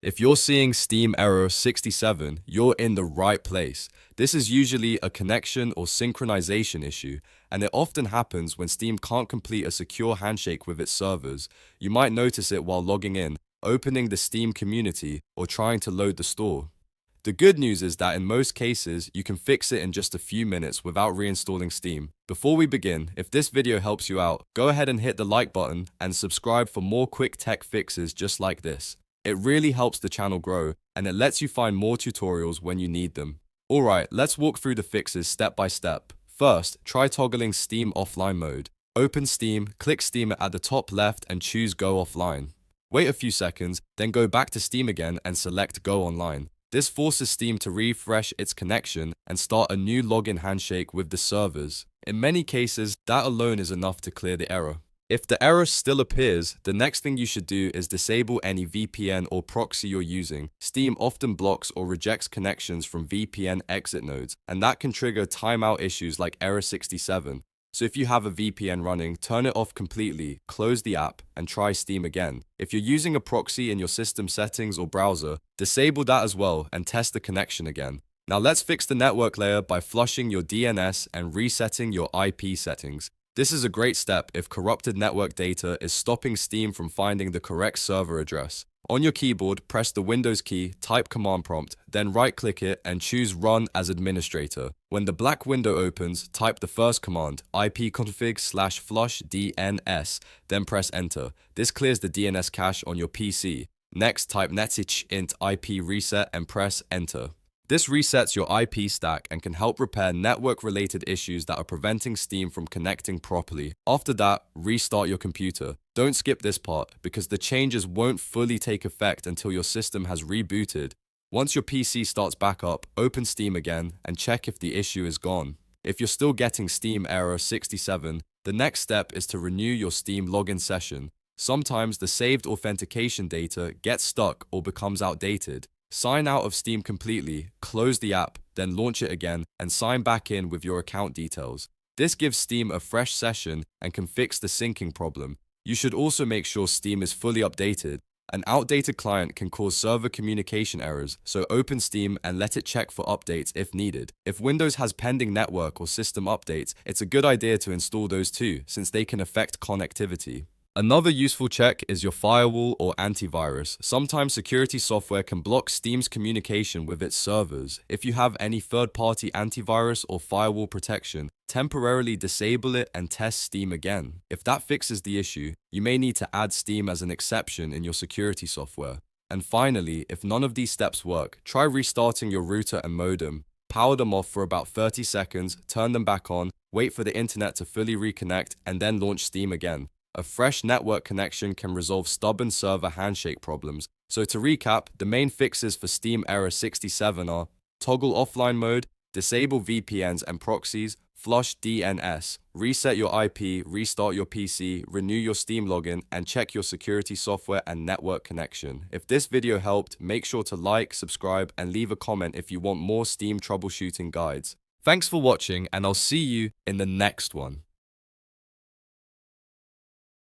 If you're seeing Steam error 67, you're in the right place. This is usually a connection or synchronization issue, and it often happens when Steam can't complete a secure handshake with its servers. You might notice it while logging in, opening the Steam community, or trying to load the store. The good news is that in most cases, you can fix it in just a few minutes without reinstalling Steam. Before we begin, if this video helps you out, go ahead and hit the like button and subscribe for more quick tech fixes just like this. It really helps the channel grow, and it lets you find more tutorials when you need them. Alright, let's walk through the fixes step by step. First, try toggling Steam offline mode. Open Steam, click Steam at the top left and choose Go Offline. Wait a few seconds, then go back to Steam again and select Go Online. This forces Steam to refresh its connection and start a new login handshake with the servers. In many cases, that alone is enough to clear the error. If the error still appears, the next thing you should do is disable any VPN or proxy you're using. Steam often blocks or rejects connections from VPN exit nodes, and that can trigger timeout issues like error 67. So if you have a VPN running, turn it off completely, close the app, and try Steam again. If you're using a proxy in your system settings or browser, disable that as well and test the connection again. Now let's fix the network layer by flushing your DNS and resetting your IP settings. This is a great step if corrupted network data is stopping Steam from finding the correct server address. On your keyboard, press the Windows key, type command prompt, then right-click it and choose Run as Administrator. When the black window opens, type the first command, ipconfig/flush DNS, then press Enter. This clears the DNS cache on your PC. Next, type netich_int IP reset and press Enter. This resets your IP stack and can help repair network-related issues that are preventing Steam from connecting properly. After that, restart your computer. Don't skip this part because the changes won't fully take effect until your system has rebooted. Once your PC starts back up, open Steam again and check if the issue is gone. If you're still getting Steam error 67, the next step is to renew your Steam login session. Sometimes the saved authentication data gets stuck or becomes outdated. Sign out of Steam completely, close the app, then launch it again and sign back in with your account details. This gives Steam a fresh session and can fix the syncing problem. You should also make sure Steam is fully updated. An outdated client can cause server communication errors, so open Steam and let it check for updates if needed. If Windows has pending network or system updates, it's a good idea to install those too, since they can affect connectivity. Another useful check is your firewall or antivirus. Sometimes security software can block Steam's communication with its servers. If you have any third-party antivirus or firewall protection, temporarily disable it and test Steam again. If that fixes the issue, you may need to add Steam as an exception in your security software. And finally, if none of these steps work, try restarting your router and modem. Power them off for about 30 seconds, turn them back on, wait for the internet to fully reconnect, and then launch Steam again. A fresh network connection can resolve stubborn server handshake problems. So to recap, the main fixes for Steam error 67 are toggle offline mode, disable VPNs and proxies, flush DNS, reset your IP, restart your PC, renew your Steam login, and check your security software and network connection. If this video helped, make sure to like, subscribe, and leave a comment if you want more Steam troubleshooting guides. Thanks for watching, and I'll see you in the next one.